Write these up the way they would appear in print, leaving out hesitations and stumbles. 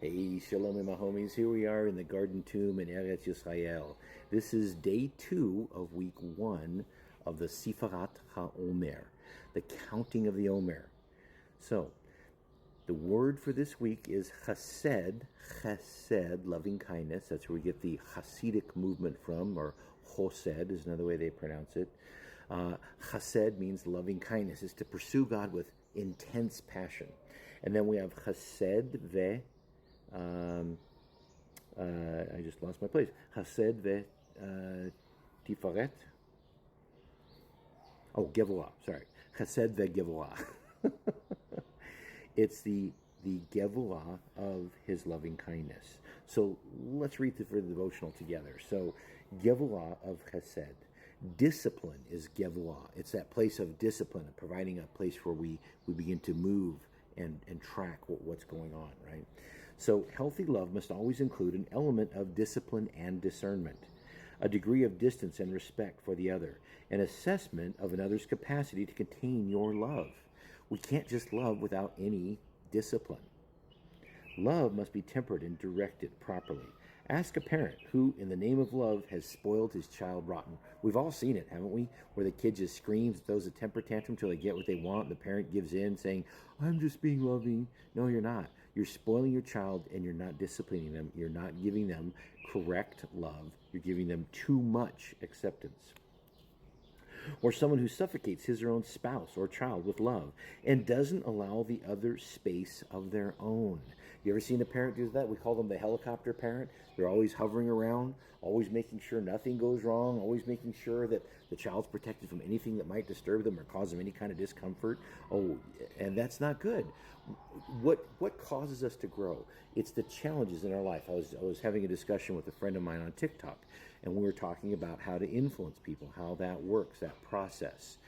Hey, shalom, my homies. Here we are in the Garden Tomb in Eretz Yisrael. This is day 2 of week 1 of the Sifarat HaOmer, the counting of the Omer. So, the word for this week is chesed, loving kindness. That's where we get the Hasidic movement from, or chosed is another way they pronounce it. Chesed means loving kindness. It's to pursue God with intense passion. And then we have chesed ve. I just lost my place. Chesed ve tifaret. Oh, Gevurah. Sorry, Chesed ve Gevurah. It's the Gevurah of His loving kindness. So let's read the devotional together. So Gevurah of Chesed. Discipline is Gevurah. It's that place of discipline, providing a place where we begin to move and track what's going on, right? So healthy love must always include an element of discipline and discernment, a degree of distance and respect for the other, an assessment of another's capacity to contain your love. We can't just love without any discipline. Love must be tempered and directed properly. Ask a parent who, in the name of love, has spoiled his child rotten. We've all seen it, haven't we? Where the kid just screams, throws a temper tantrum till they get what they want. The parent gives in, saying, I'm just being loving. No, you're not. You're spoiling your child and you're not disciplining them. You're not giving them correct love. You're giving them too much acceptance. Or someone who suffocates his or own spouse or child with love and doesn't allow the other space of their own. You ever seen a parent do that? We call them the helicopter parent. They're always hovering around, always making sure nothing goes wrong, always making sure that the child's protected from anything that might disturb them or cause them any kind of discomfort. Oh, and that's not good. What causes us to grow? It's the challenges in our life. I was having a discussion with a friend of mine on TikTok, and we were talking about how to influence people, how that works, that process.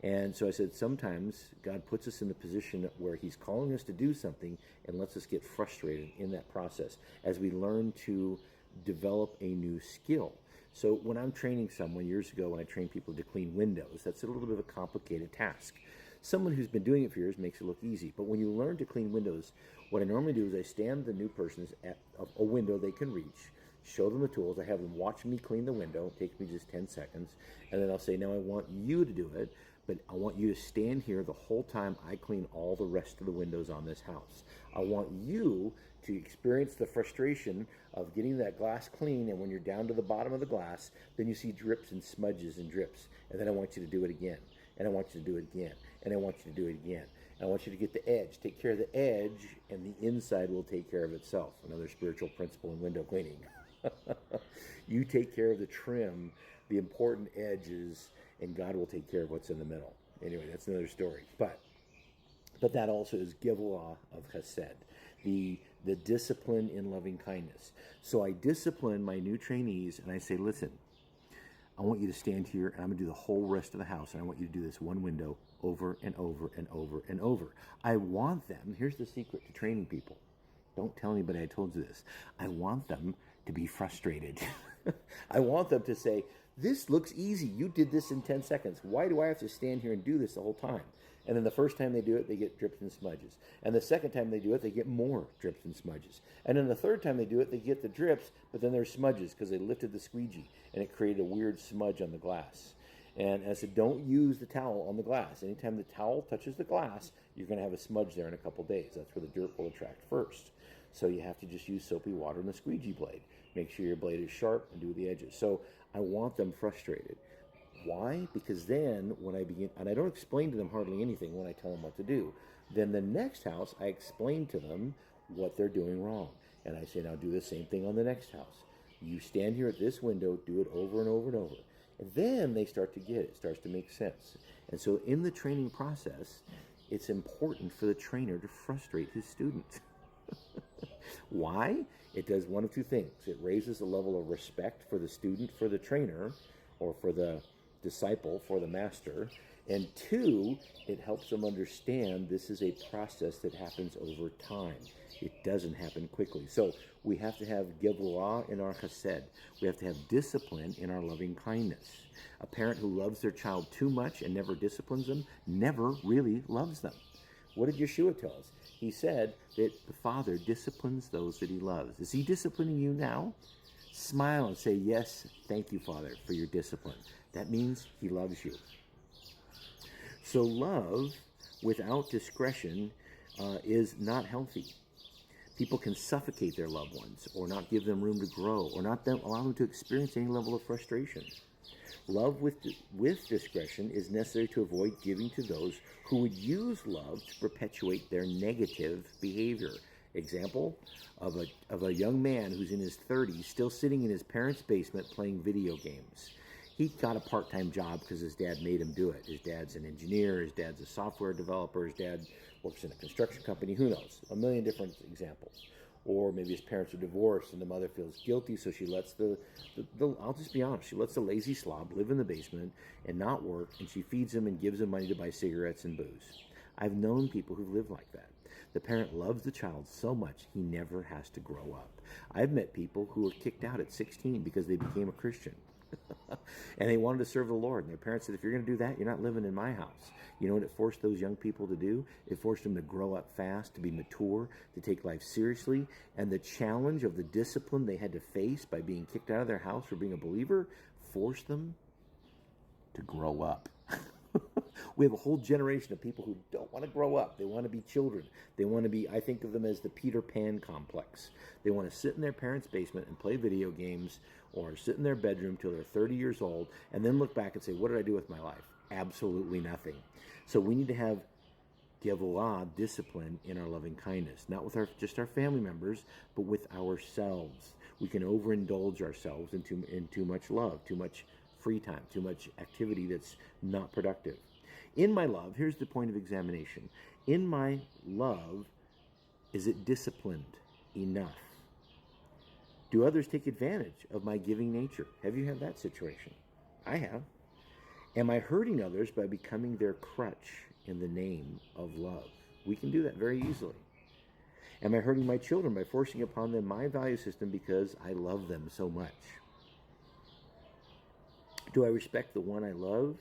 And so I said, sometimes God puts us in the position where He's calling us to do something and lets us get frustrated in that process as we learn to develop a new skill. So when I'm training someone, years ago when I trained people to clean windows, that's a little bit of a complicated task. Someone who's been doing it for years makes it look easy. But when you learn to clean windows, what I normally do is I stand the new person at a window they can reach, show them the tools. I have them watch me clean the window. It takes me just 10 seconds. And then I'll say, now I want you to do it, but I want you to stand here the whole time I clean all the rest of the windows on this house. I want you to experience the frustration of getting that glass clean, and when you're down to the bottom of the glass, then you see drips and smudges and drips. And then I want you to do it again. And I want you to do it again. And I want you to do it again. And I want you to get the edge. Take care of the edge, and the inside will take care of itself. Another spiritual principle in window cleaning. You take care of the trim, the important edges, and God will take care of what's in the middle. Anyway, that's another story. But that also is Gevurah of Chesed, the discipline in loving kindness. So I discipline my new trainees, and I say, listen, I want you to stand here, and I'm going to do the whole rest of the house, and I want you to do this one window over and over and over and over. I want them, here's the secret to training people. Don't tell anybody I told you this. I want them to be frustrated. I want them to say, this looks easy. You did this in 10 seconds. Why do I have to stand here and do this the whole time? And then the first time they do it, they get drips and smudges. And the second time they do it, they get more drips and smudges. And then the third time they do it, they get the drips, but then there's smudges because they lifted the squeegee and it created a weird smudge on the glass. And I said, don't use the towel on the glass. Anytime the towel touches the glass, you're going to have a smudge there in a couple days. That's where the dirt will attract first. So you have to just use soapy water and the squeegee blade. Make sure your blade is sharp and do the edges. So I want them frustrated. Why? Because then when I begin, and I don't explain to them hardly anything when I tell them what to do. Then the next house, I explain to them what they're doing wrong. And I say, now do the same thing on the next house. You stand here at this window, do it over and over and over. And then they start to get it. It starts to make sense. And so in the training process, it's important for the trainer to frustrate his student. Why? It does one of two things. It raises the level of respect for the student, for the trainer, or for the disciple, for the master. And two, it helps them understand this is a process that happens over time. It doesn't happen quickly. So we have to have Gevurah in our chesed. We have to have discipline in our loving kindness. A parent who loves their child too much and never disciplines them never really loves them. What did Yeshua tell us? He said that the Father disciplines those that he loves. Is he disciplining you now? Smile and say, yes, thank you, Father, for your discipline. That means he loves you. So love without discretion is not healthy. People can suffocate their loved ones or not give them room to grow or not allow them to experience any level of frustration. Love with discretion is necessary to avoid giving to those who would use love to perpetuate their negative behavior. Example of a young man who's in his 30s still sitting in his parents' basement playing video games. He got a part-time job because his dad made him do it. His dad's an engineer, his dad's a software developer, his dad works in a construction company, who knows? A million different examples. Or maybe his parents are divorced and the mother feels guilty, so she lets I'll just be honest, she lets the lazy slob live in the basement and not work, and she feeds him and gives him money to buy cigarettes and booze. I've known people who live like that. The parent loves the child so much he never has to grow up. I've met people who were kicked out at 16 because they became a Christian. And they wanted to serve the Lord. And their parents said, if you're going to do that, you're not living in my house. You know what it forced those young people to do? It forced them to grow up fast, to be mature, to take life seriously. And the challenge of the discipline they had to face by being kicked out of their house for being a believer forced them to grow up. We have a whole generation of people who don't want to grow up. They want to be children. They want to be, I think of them as the Peter Pan complex. They want to sit in their parents' basement and play video games or sit in their bedroom till they're 30 years old and then look back and say, what did I do with my life? Absolutely nothing. So we need to have Gevurah, discipline in our loving kindness, not with just our family members, but with ourselves. We can overindulge ourselves in too much love, too much free time, too much activity that's not productive. In my love, here's the point of examination. In my love, is it disciplined enough? Do others take advantage of my giving nature? Have you had that situation? I have. Am I hurting others by becoming their crutch in the name of love? We can do that very easily. Am I hurting my children by forcing upon them my value system because I love them so much? Do I respect the one I love?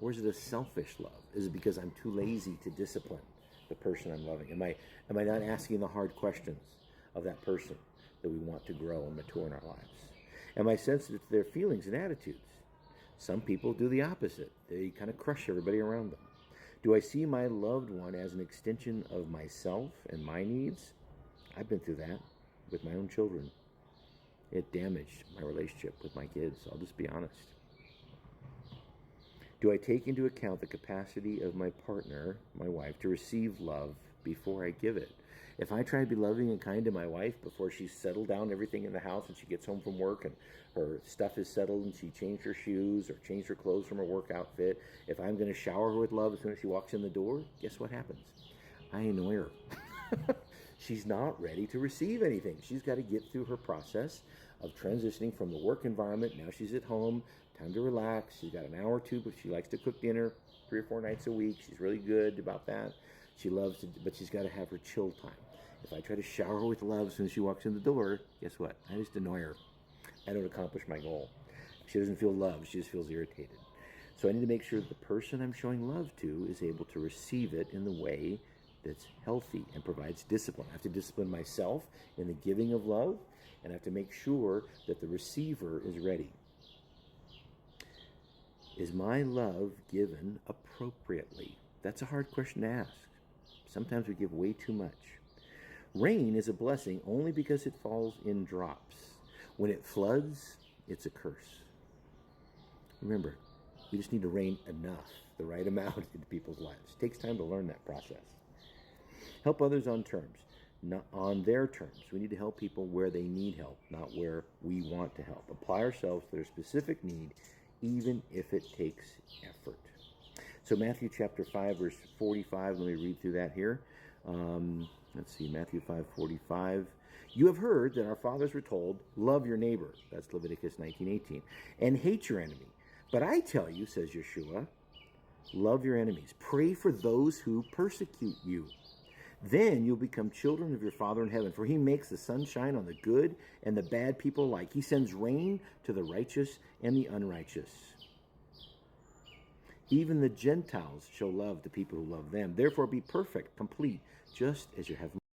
Or is it a selfish love? Is it because I'm too lazy to discipline the person I'm loving? Am I not asking the hard questions of that person that we want to grow and mature in our lives? Am I sensitive to their feelings and attitudes? Some people do the opposite. They kind of crush everybody around them. Do I see my loved one as an extension of myself and my needs? I've been through that with my own children. It damaged my relationship with my kids. I'll just be honest. Do I take into account the capacity of my partner, my wife, to receive love before I give it? If I try to be loving and kind to my wife before she's settled down everything in the house and she gets home from work and her stuff is settled and she changed her shoes or changed her clothes from her work outfit, if I'm going to shower her with love as soon as she walks in the door, guess what happens? I annoy her. She's not ready to receive anything. She's got to get through her process of transitioning from the work environment. Now she's at home, time to relax. She's got an hour or two, but she likes to cook dinner 3 or 4 nights a week. She's really good about that. She loves to, but she's got to have her chill time. If I try to shower her with love as soon as she walks in the door, guess what? I just annoy her. I don't accomplish my goal. She doesn't feel loved. She just feels irritated. So I need to make sure that the person I'm showing love to is able to receive it in the way that's healthy and provides discipline. I have to discipline myself in the giving of love, and I have to make sure that the receiver is ready. Is my love given appropriately? That's a hard question to ask. Sometimes we give way too much. Rain is a blessing only because it falls in drops. When it floods, it's a curse. Remember, we just need to rain enough, the right amount into people's lives. It takes time to learn that process. Help others on terms, not on their terms. We need to help people where they need help, not where we want to help. Apply ourselves to their specific need, even if it takes effort. So Matthew chapter 5, verse 45, let me read through that here. Let's see, Matthew 5:45. You have heard that our fathers were told, love your neighbor. That's Leviticus 19:18. And hate your enemy. But I tell you, says Yeshua, love your enemies. Pray for those who persecute you. Then you'll become children of your Father in heaven, for he makes the sun shine on the good and the bad people alike. He sends rain to the righteous and the unrighteous. Even the Gentiles show love to people who love them. Therefore, be perfect, complete, just as your heavenly